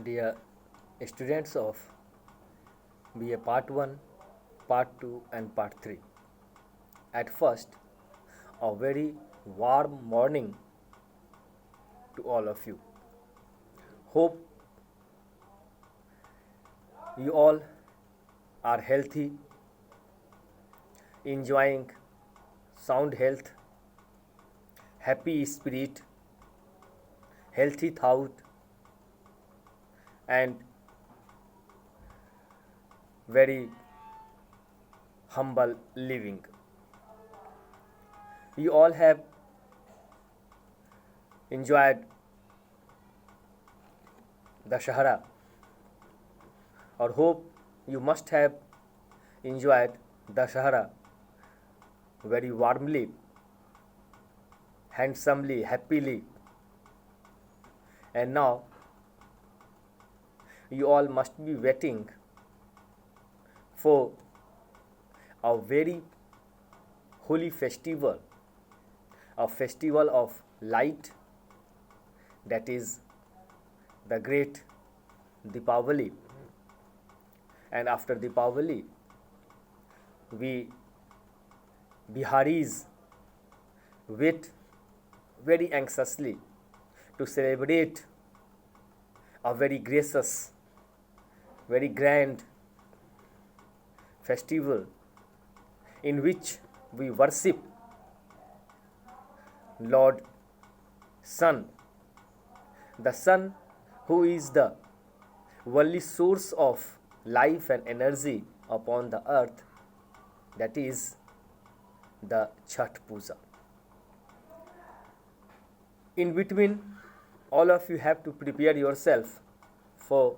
Dear students of BA Part 1, Part 2 and Part 3, at first a very warm morning to all of you. Hope you all are healthy, enjoying sound health, happy spirit, healthy thought and very humble living. You all have enjoyed Dashahara, or hope you must have enjoyed Dashahara very warmly, handsomely, happily, and now you all must be waiting for a very holy festival, a festival of light, that is the great Deepavali. And after Deepavali, we Biharis wait very anxiously to celebrate a very gracious, very grand festival in which we worship Lord Sun, the Sun who is the only source of life and energy upon the earth, that is the Chhath Puja. In between, all of you have to prepare yourself for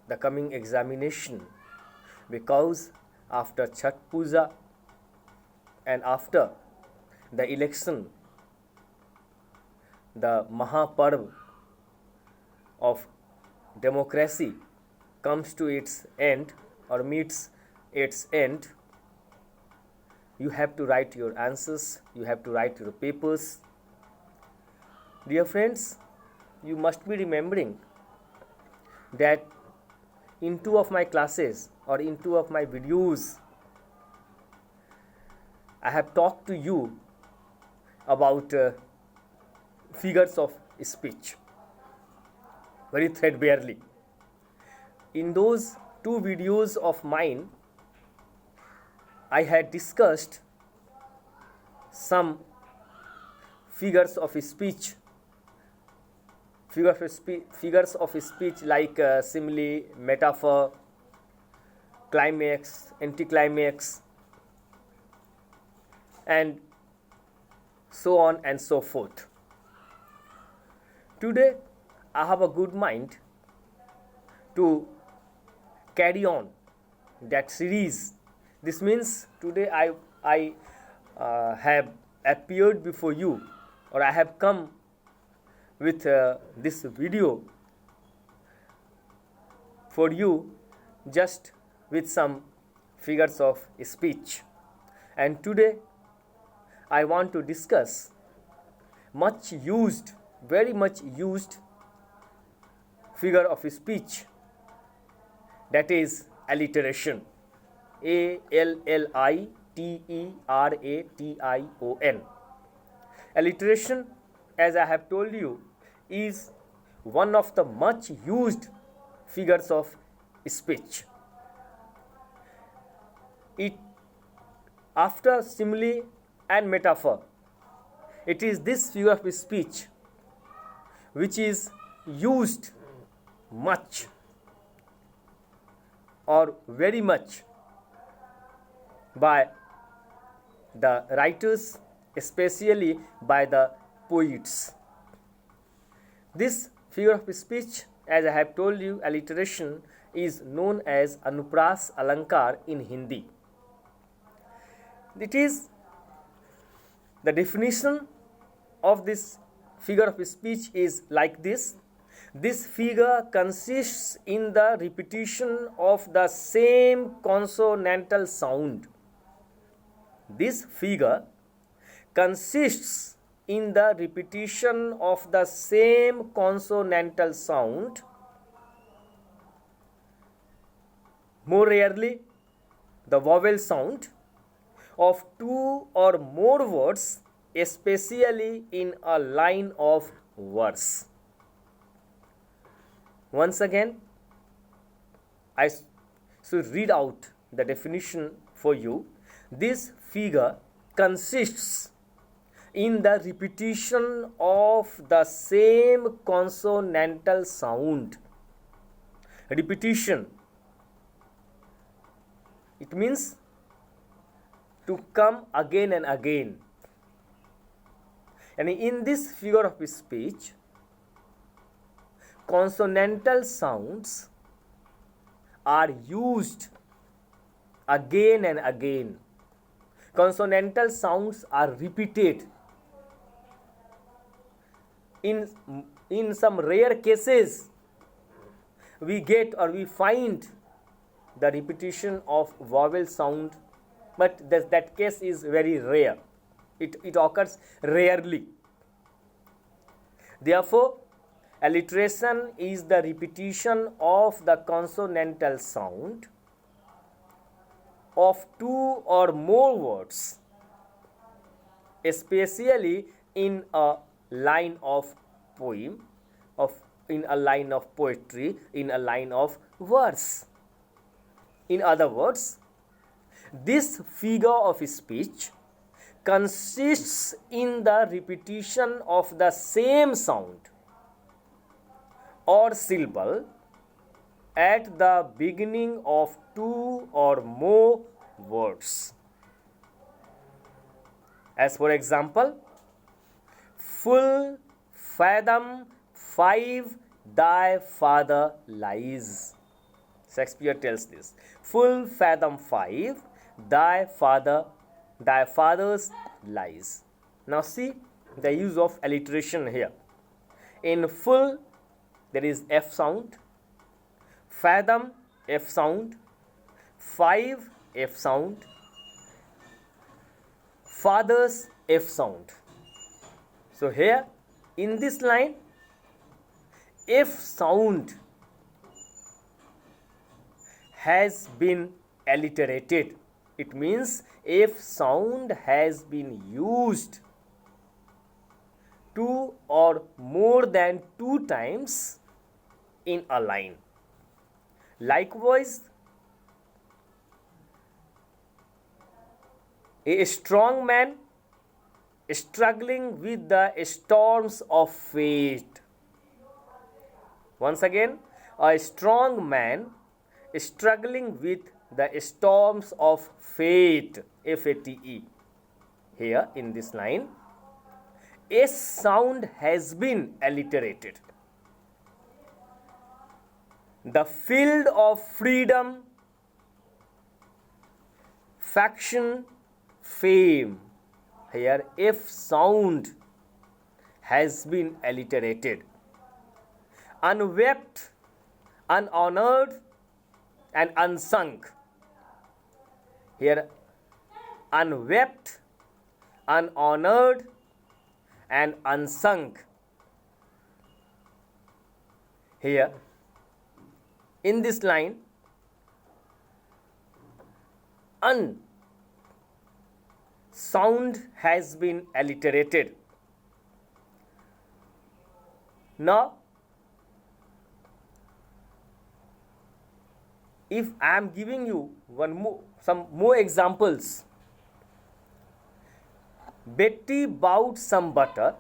the coming examination, because after Chhath Puja and after the election, the Mahaparv of democracy comes to its end or meets its end. You have to write your answers, you have to write your papers. Dear friends, you must be remembering that in two of my classes or in two of my videos, I have talked to you about figures of speech very threadbarely. In those two videos of mine, I had discussed some figures of speech like simile, metaphor, climax, anticlimax, and so on and so forth. Today, I have a good mind to carry on that series. This means today I have appeared before you, or I have come with this video for you just with some figures of speech. And today I want to discuss very much used figure of speech, that is alliteration. Alliteration. Alliteration, as I have told you, is one of the much used figures of speech. It, after simile and metaphor, it is this figure of speech which is used much or very much by the writers, especially by the poets. This figure of speech, as I have told you, alliteration, is known as Anupras Alankar in Hindi. It is the definition of this figure of speech is like this. This figure consists in the repetition of the same consonantal sound. This figure consists in the repetition of the same consonantal sound more rarely the vowel sound of two or more words, especially in a line of verse. Once again, I should read out the definition for you. This figure consists in the repetition of the same consonantal sound. Repetition, it means to come again and again. And in this figure of speech, consonantal sounds are used again and again. Consonantal sounds are repeated. In some rare cases, we get or we find the repetition of vowel sound, but that case is very rare. It occurs rarely. Therefore, alliteration is the repetition of the consonantal sound of two or more words, especially in a line of poem, in a line of poetry, in a line of verse. In other words, this figure of speech consists in the repetition of the same sound or syllable at the beginning of two or more words. As for example, full fathom 5 thy father lies. Shakespeare tells this. Full fathom 5 thy father's lies. Now see the use of alliteration here. In full, there is F sound. Fathom, F sound. 5, F sound. Father's, F sound. So here in this line, F sound has been alliterated. It means F sound has been used two or more than 2 times in a line. Likewise, a strong man struggling with the storms of fate. Once again, a strong man struggling with the storms of fate, F-A-T-E. Here in this line, S sound has been alliterated. The field of freedom, faction, fame. Here F sound has been alliterated. Unwept, unhonored, and unsung. Here unwept, unhonored, and unsung. Here in this line, un sound has been alliterated. Now, if I am giving you some more examples, Betty bought some butter,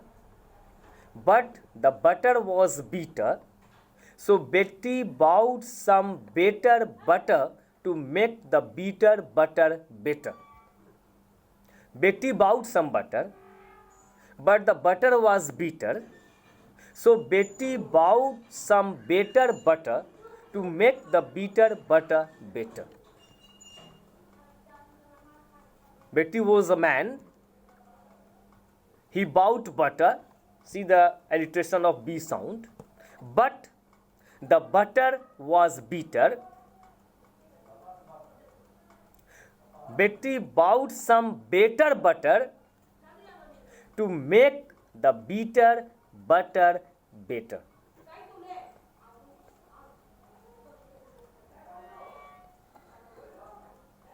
but the butter was bitter. So Betty bought some better butter to make the bitter butter better. Betty bought some butter, but the butter was bitter. So Betty bought some better butter to make the bitter butter better. Betty was a man. He bought butter. See the alliteration of B sound. But the butter was bitter. Betty bought some better butter to make the bitter butter better.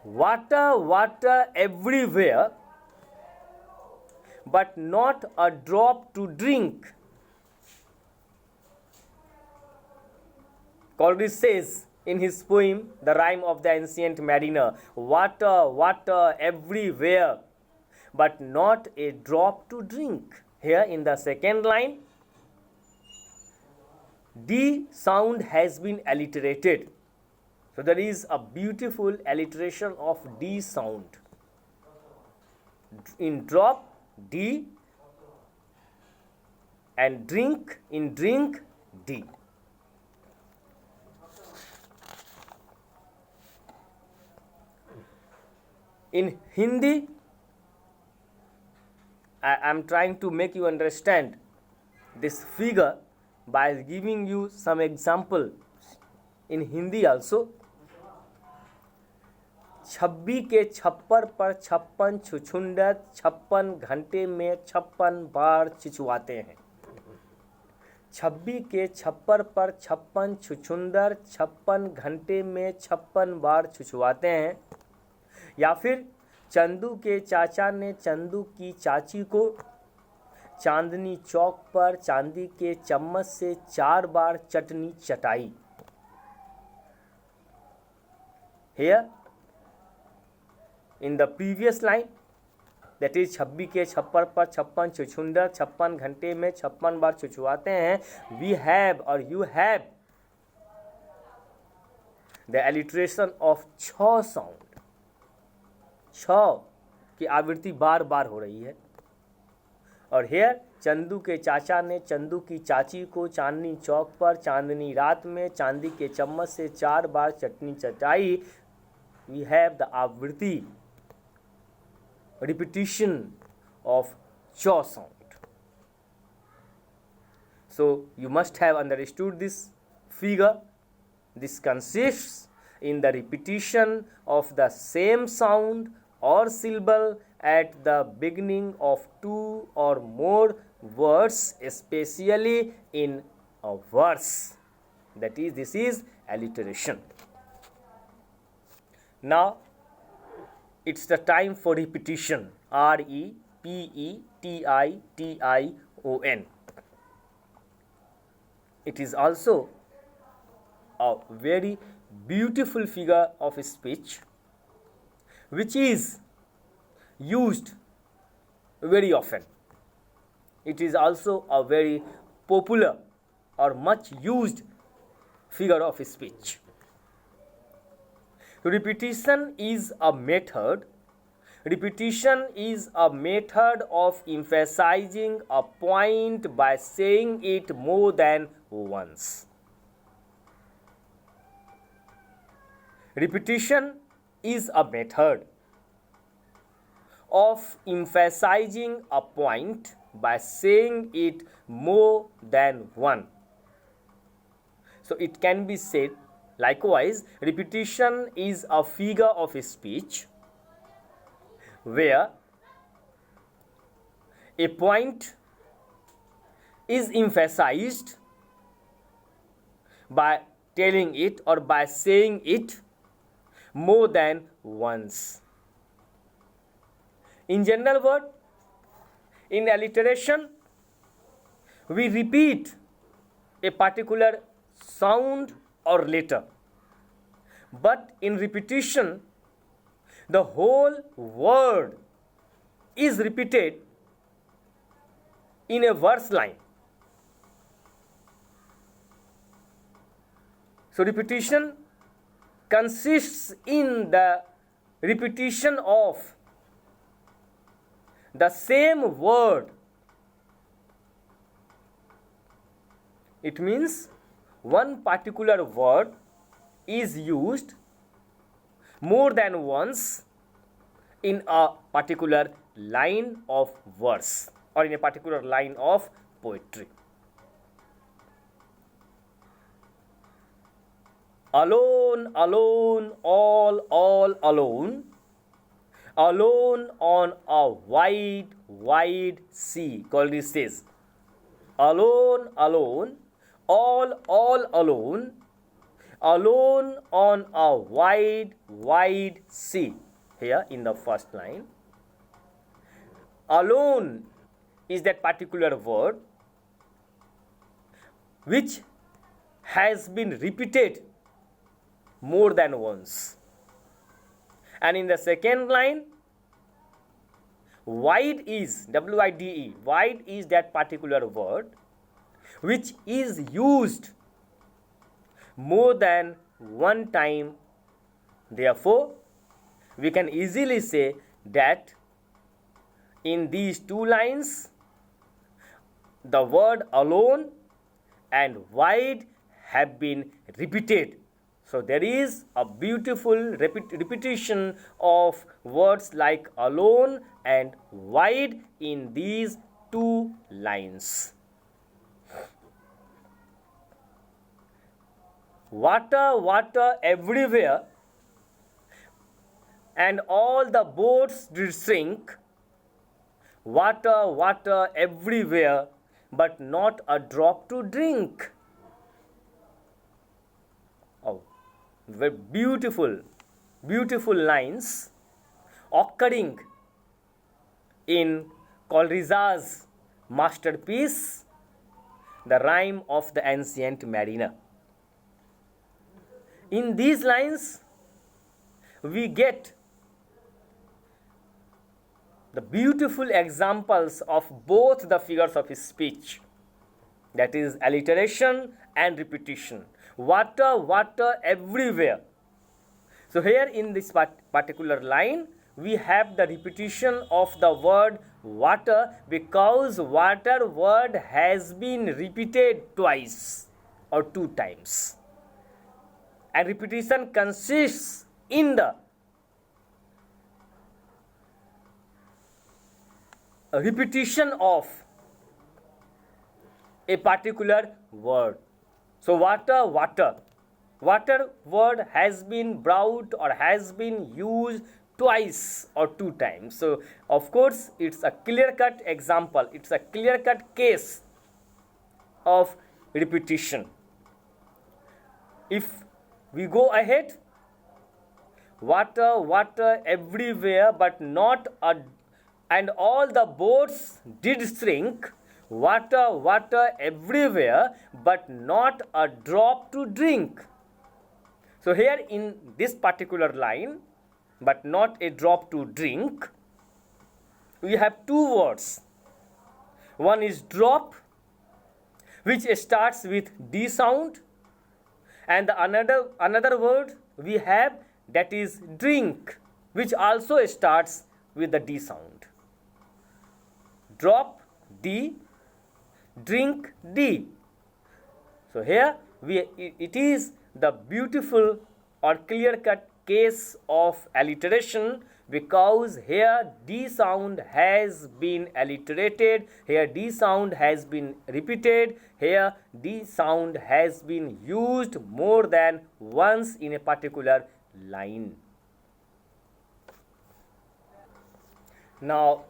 Water, water everywhere, but not a drop to drink. Coleridge says in his poem, The Rime of the Ancient Mariner, water, water everywhere, but not a drop to drink. Here in the second line, D sound has been alliterated. So there is a beautiful alliteration of D sound. In drop, D, and drink, in drink, D. In Hindi, I am trying to make you understand this figure by giving you some example in Hindi also. 26 के छप्पर पर 56 छुछुंदर 56 घंटे में 56 बार चिचवाते हैं. 26 के छप्पर पर 56 छुछुंदर 56 घंटे में 56 बार छुछवाते हैं. या फिर चंदू के चाचा ने चंदू की चाची को चांदनी चौक पर चांदी के चम्मच से 4 बार चटनी चटाई. Here in the previous line, that is 26 के छप्पर पर 56 छुछुंदर 56 घंटे में 56 बार छुछवाते हैं, we have or you have the alliteration of छ sound. छ की आवृत्ति बार बार हो रही है. और हेयर चंदू के चाचा ने चंदू की चाची को चांदनी चौक पर चांदनी रात में चांदी के चम्मच से 4 बार चटनी चटाई. वी हैव द आवृत्ति repetition of cha sound. So you must have understood this figure. This consists in the repetition of the same sound or syllable at the beginning of 2 or more words, especially in a verse. That is, this is alliteration. Now it's the time for repetition. R-E-P-E-T-I-T-I-O-N. It is also a very beautiful figure of speech which is used very often. It is also a very popular or much used figure of speech. Repetition is a method. Repetition is a method of emphasizing a point by saying it more than once. Repetition is a method of emphasizing a point by saying it more than one. So it can be said likewise, repetition is a figure of speech where a point is emphasized by telling it or by saying it more than once. In general word, in alliteration, we repeat a particular sound or letter, but in repetition, the whole word is repeated in a verse line. So repetition consists in the repetition of the same word. It means one particular word is used more than once in a particular line of verse or in a particular line of poetry. Alone, alone, all alone, alone on a wide, wide sea. Coleridge says, alone, alone, all alone, alone on a wide, wide sea. Here in the first line, alone is that particular word which has been repeated more than once. And in the second line, wide is, W-I-D-E, wide is that particular word which is used more than one time. Therefore, we can easily say that in these two lines, the word alone and wide have been repeated. So there is a beautiful repetition of words like alone and wide in these two lines. Water, water everywhere, and all the boats did sink. Water, water everywhere, but not a drop to drink. Oh, very beautiful, beautiful lines occurring in Coleridge's masterpiece, The Rime of the Ancient Mariner. In these lines, we get the beautiful examples of both the figures of speech, that is alliteration and repetition. Water, water everywhere. So here in this particular line, we have the repetition of the word water because water word has been repeated twice or two times. And repetition consists in the repetition of a particular word. So water, water. Water word has been brought or has been used twice or two times. So of course it's a clear-cut example. It's a clear-cut case of repetition. If we go ahead, water, water everywhere, but not a, and all the boats did sink. Water, water everywhere, but not a drop to drink. So here in this particular line, but not a drop to drink, we have two words. One is drop, which starts with D sound, and the another word we have, that is drink, which also starts with the D sound. Drop D, drink D. So here it is the beautiful or clear-cut case of alliteration, because here D sound has been alliterated, here D sound has been repeated, here D sound has been used more than once in a particular line. Now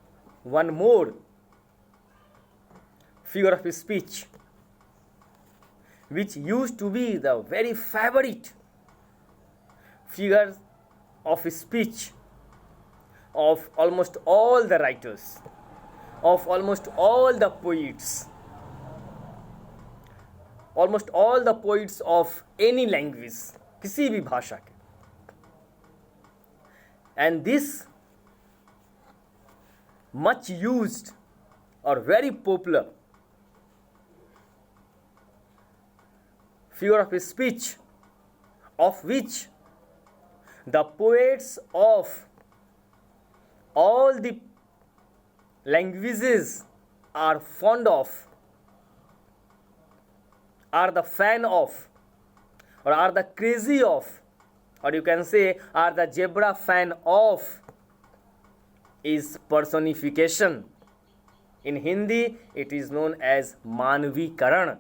one more figure of speech which used to be the very favorite figure of speech of almost all the writers, of almost all the poets, almost all the poets of any language, किसी भी भाषा के. And this much used or very popular figure of speech, of which the poets of all the languages are fond of, are the fan of, or are the crazy of, or you can say are the zebra fan of, is personification. In Hindi, it is known as Manvikaran,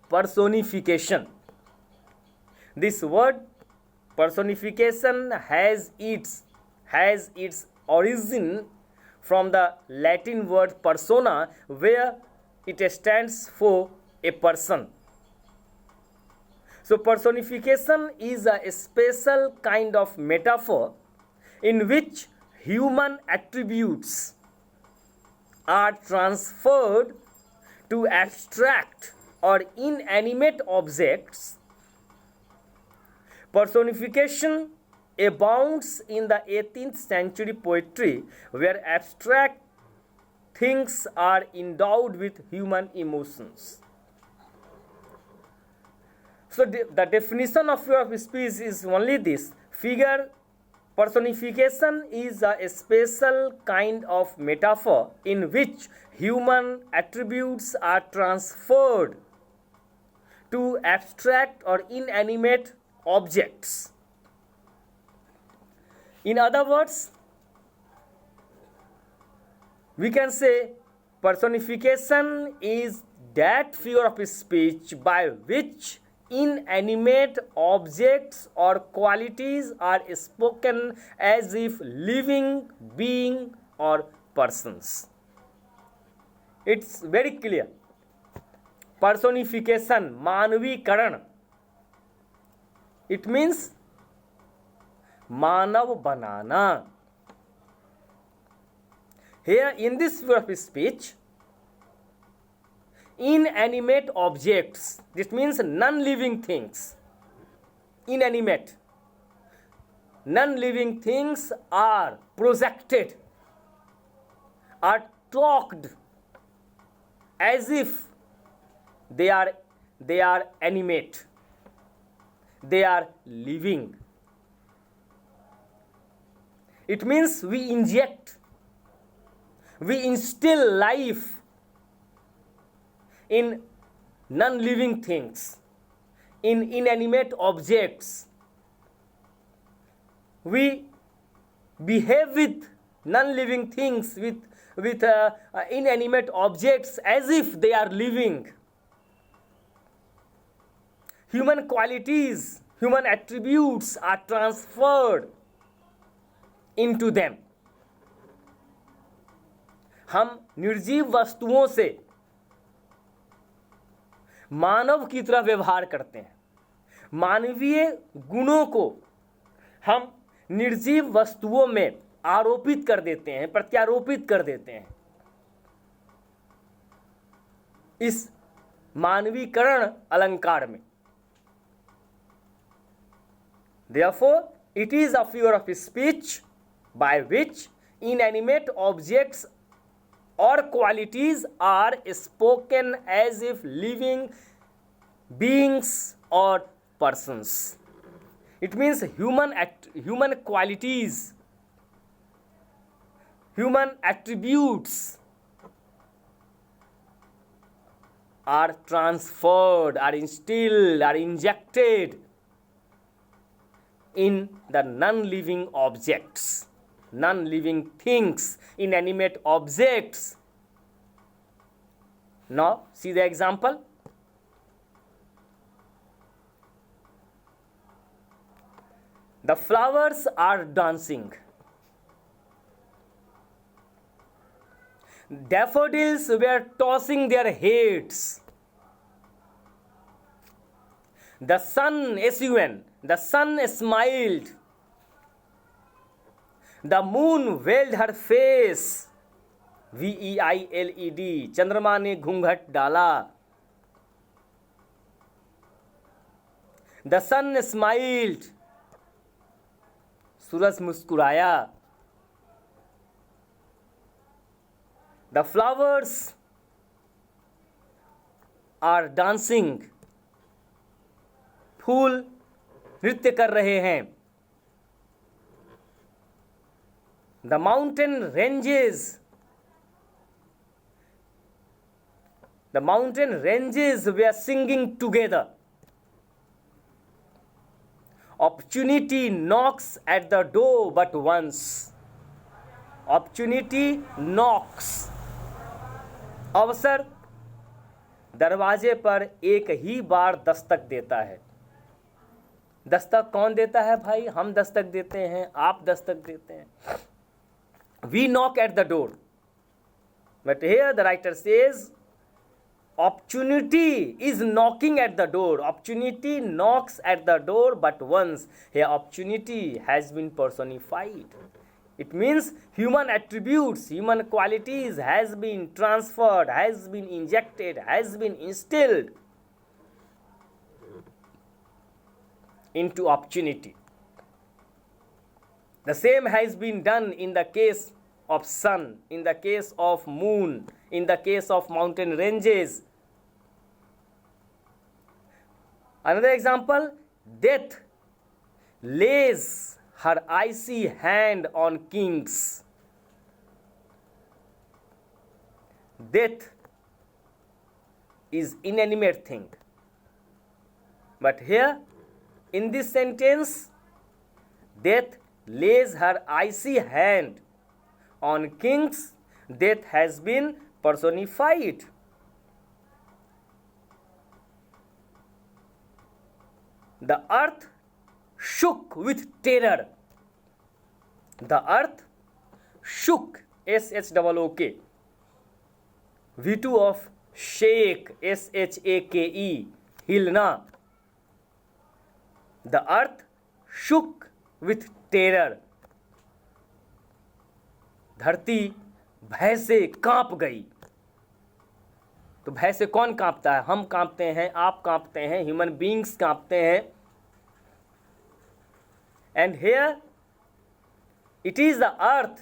personification. This word personification has its origin from the Latin word persona, where it stands for a person. So personification is a special kind of metaphor in which human attributes are transferred to abstract or inanimate objects. Personification abounds in the 18th century poetry, where abstract things are endowed with human emotions. So the definition of figure of speech is only this: figure personification is a special kind of metaphor in which human attributes are transferred to abstract or inanimate objects. In other words, we can say personification is that figure of speech by which inanimate objects or qualities are spoken as if living being or persons. It's very clear. Personification, मानवीकरण, it means Manav banana. Here in this figure of speech, inanimate objects, this means non-living things, inanimate, non-living things are projected, are talked as if they are animate, they are living. It means we inject, we instill life in non-living things, in inanimate objects. We behave with non-living things, with inanimate objects as if they are living. Human qualities, human attributes are transferred into them. हम निर्जीव वस्तुओं से मानव की तरह व्यवहार करते हैं. मानवीय गुणों को हम निर्जीव वस्तुओं में आरोपित कर देते हैं, प्रत्यारोपित कर देते हैं. इस मानवीकरण अलंकार में Therefore, it is a figure of speech by which inanimate objects or qualities are spoken as if living beings or persons. It means human qualities, human attributes are transferred, are instilled, are injected in the non-living objects, non-living things, inanimate objects. Now, see the example. The flowers are dancing. Daffodils were tossing their heads. The sun, S-U-N, the sun smiled. The moon veiled her face. V-E-I-L-E-D. चंद्रमा ने घूंघट डाला. The sun smiled. सूरज मुस्कुराया. The flowers are dancing. फूल नृत्य कर रहे हैं. The mountain ranges were singing together. Opportunity knocks at the door but once. Opportunity knocks. अवसर दरवाजे पर एक ही बार दस्तक देता है. दस्तक कौन देता है भाई? हम दस्तक देते हैं, आप दस्तक देते हैं. We knock at the door. But here the writer says opportunity is knocking at the door. Opportunity knocks at the door but once. Here opportunity has been personified. It means human attributes, human qualities has been transferred, has been injected, has been instilled into opportunity. The same has been done in the case of sun, in the case of moon, in the case of mountain ranges. Another example, death lays her icy hand on kings. Death is inanimate thing. But here, in this sentence, death lays her icy hand on kings. Death has been personified. The earth shook with terror. The earth shook, S-H-O-O-K. V2 of shake, S-H-A-K-E, हिलना. The earth shook with terror. धरती भय से कांप गई. तो भय से कौन कांपता है? हम कांपते हैं, आप कांपते हैं, ह्यूमन बीइंग्स कांपते हैं. And here it is the earth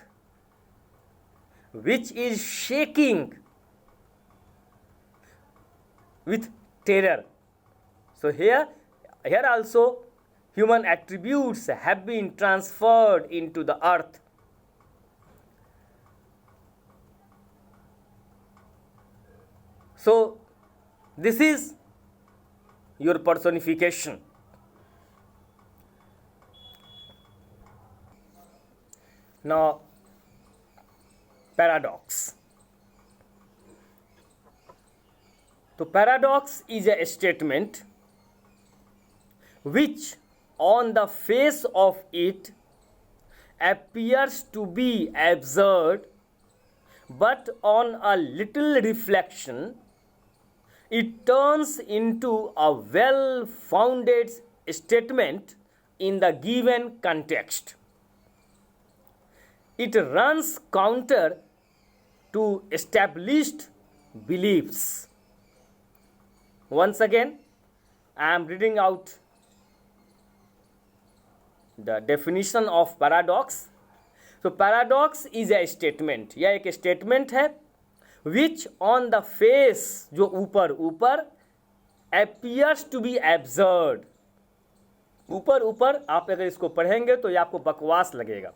which is shaking with terror. So here also human attributes have been transferred into the earth. So this is your personification. Now, paradox. So paradox is a statement which on the face of it appears to be absurd, but on a little reflection it turns into a well-founded statement in the given context. It runs counter to established beliefs. Once again, I am reading out the definition of paradox. So paradox is a statement. यह एक statement है which on the face, जो ऊपर appears to be absurd. ऊपर आप अगर इसको पढ़ेंगे तो ये आपको बकवास लगेगा,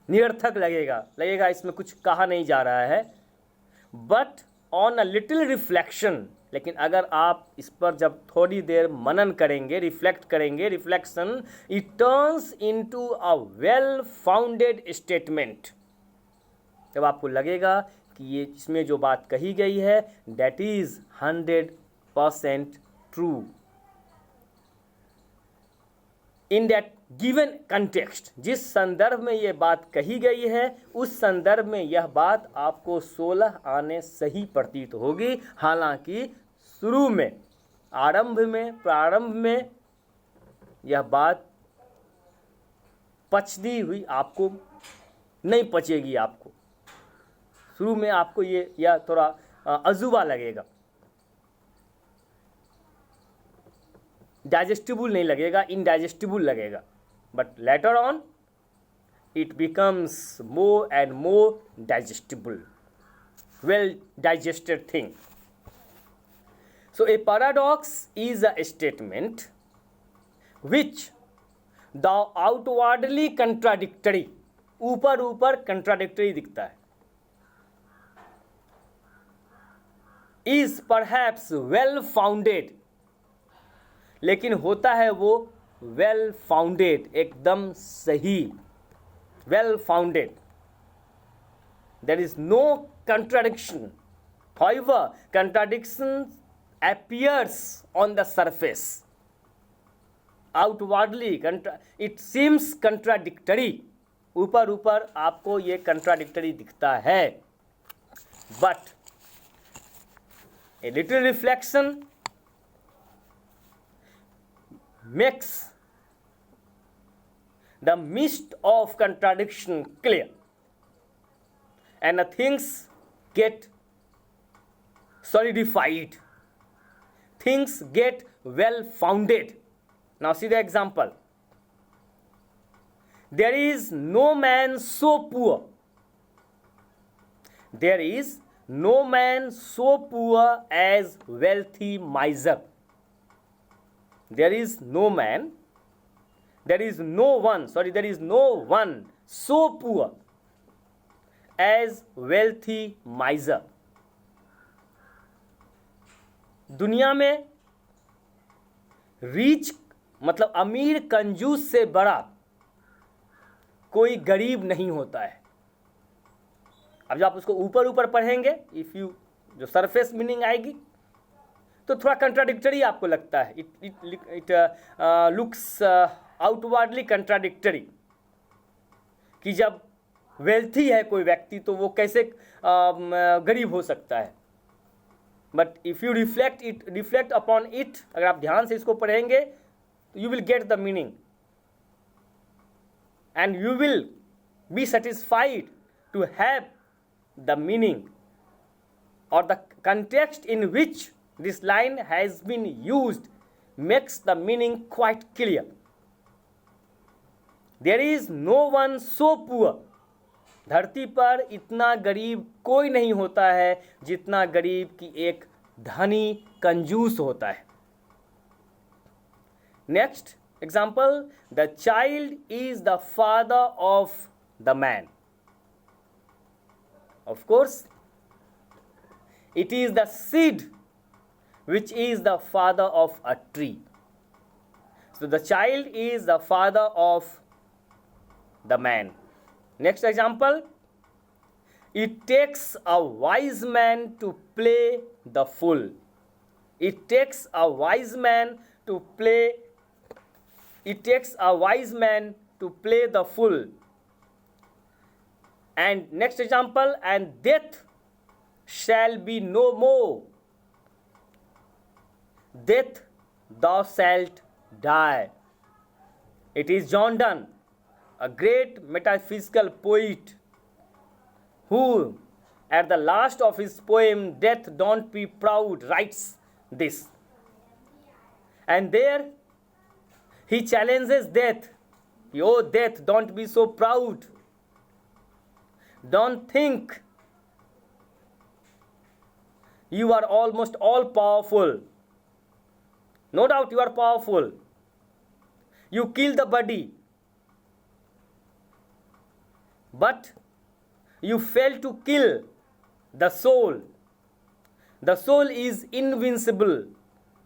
निरर्थक लगेगा इसमें कुछ कहा नहीं जा रहा है. But on a little reflection, लेकिन अगर आप इस पर जब थोड़ी देर मनन करेंगे, रिफ्लेक्ट करेंगे, reflection, it turns into a well founded statement. जब आपको लगेगा कि ये इसमें जो बात कही गई है that is 100% true in that given context. जिस संदर्भ में यह बात कही गई है उस संदर्भ में यह बात आपको 16 आने सही प्रतीत होगी. हालांकि शुरू में, प्रारंभ में यह बात पचती हुई आपको नहीं पचेगी. आपको शुरू में आपको यह थोड़ा अजूबा लगेगा, डाइजेस्टिबल नहीं लगेगा, इनडाइजेस्टिबल लगेगा. But later on, it becomes more and more digestible, well digested thing. So a paradox is a statement which the outwardly contradictory, ऊपर contradictory दिखता है, is perhaps well founded, लेकिन होता है वो well founded, एकदम सही, well founded. There is no contradiction. However, contradiction appears on the surface. Outwardly, it seems contradictory. ऊपर आपको ये contradictory दिखता है. But A little reflection makes the mist of contradiction clear, and the things get solidified, things get well founded. Now see the example. There is no man so poor. There is no man so poor as wealthy miser. There is no man, there is no one so poor as wealthy miser. दुनिया में rich मतलब अमीर कंजूस से बड़ा कोई गरीब नहीं होता है. अब जब आप उसको ऊपर ऊपर पढ़ेंगे, इफ यू जो सरफेस मीनिंग आएगी तो थोड़ा कंट्राडिक्टरी आपको लगता है. इट लुक्स आउटवर्डली कंट्राडिक्टरी कि जब वेल्थी है कोई व्यक्ति तो वो कैसे गरीब हो सकता है. But if you reflect upon it, अगर आप ध्यान से इसको पढ़ेंगे तो you will get the meaning and you will be satisfied to have the meaning और the context in which this line has been used makes the meaning quite clear. There is no one so poor. धरती पर इतना गरीब कोई नहीं होता है जितना गरीब की एक धनी कंजूस होता है. Next example, the child is the father of the man. Of course it is the seed which is the father of a tree. So the child is the father of the man. Next example, it takes a wise man to play the fool. It takes a wise man to play the fool. And next example, and death shall be no more. Death thou shalt die. It is John Donne, a great metaphysical poet, who at the last of his poem Death Don't Be Proud writes this. And there he challenges death. Oh death, don't be so proud. Don't think you are almost all powerful. No doubt you are powerful. You kill the body, but you fail to kill the soul. The soul is invincible.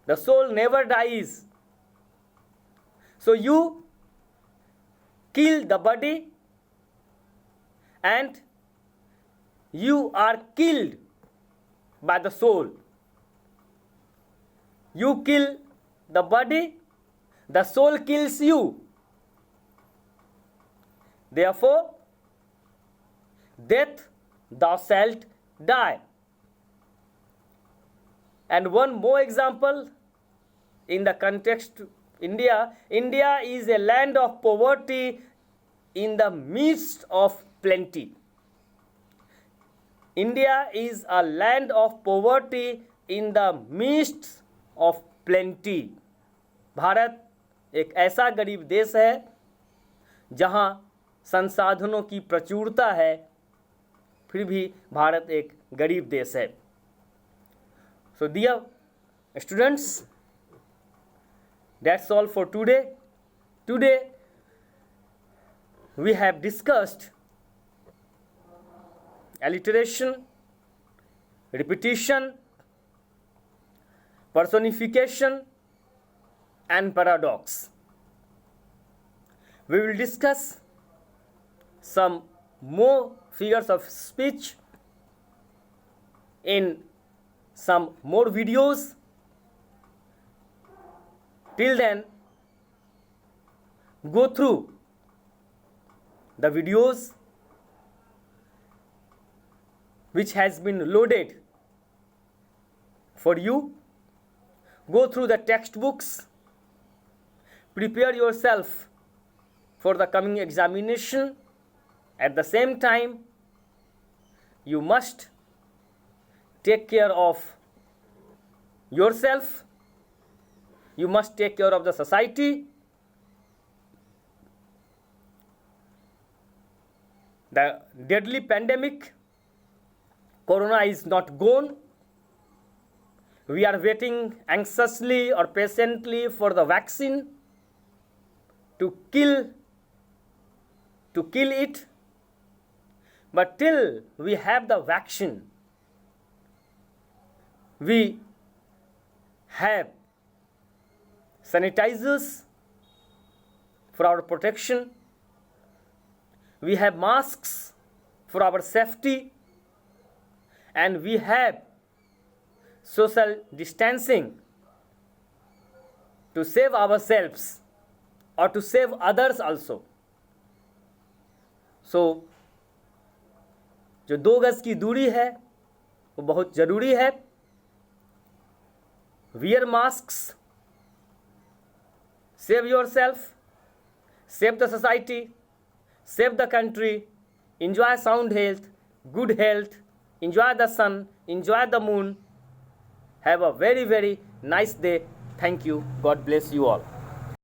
The soul never dies. So you kill the body and you are killed by the soul. You kill the body, the soul kills you. Therefore, death thou shalt die. And one more example in the context India. India is a land of poverty in the midst of plenty. India is a land of poverty in the midst of plenty. Bharat एक ऐसा गरीब देश है जहां संसाधनों की प्रचुरता है, फिर भी भारत एक गरीब देश है. So dear students, that's all for today. Today we have discussed alliteration, repetition, personification and paradox. We will discuss some more figures of speech in some more videos. Till then, go through the videos which has been loaded for you. Go through the textbooks. Prepare yourself for the coming examination. At the same time, you must take care of yourself. You must take care of the society. The deadly pandemic, Corona, is not gone. We are waiting anxiously or patiently for the vaccine to kill it. But till we have the vaccine, we have sanitizers for our protection. We have masks for our safety, and we have social distancing to save ourselves or to save others also. So जो 2 गज की दूरी है वो बहुत ज़रूरी है. Wear masks, save yourself, save the society, save the country, enjoy sound health, good health, enjoy the sun, enjoy the moon. Have a very, very nice day. Thank you. God bless you all.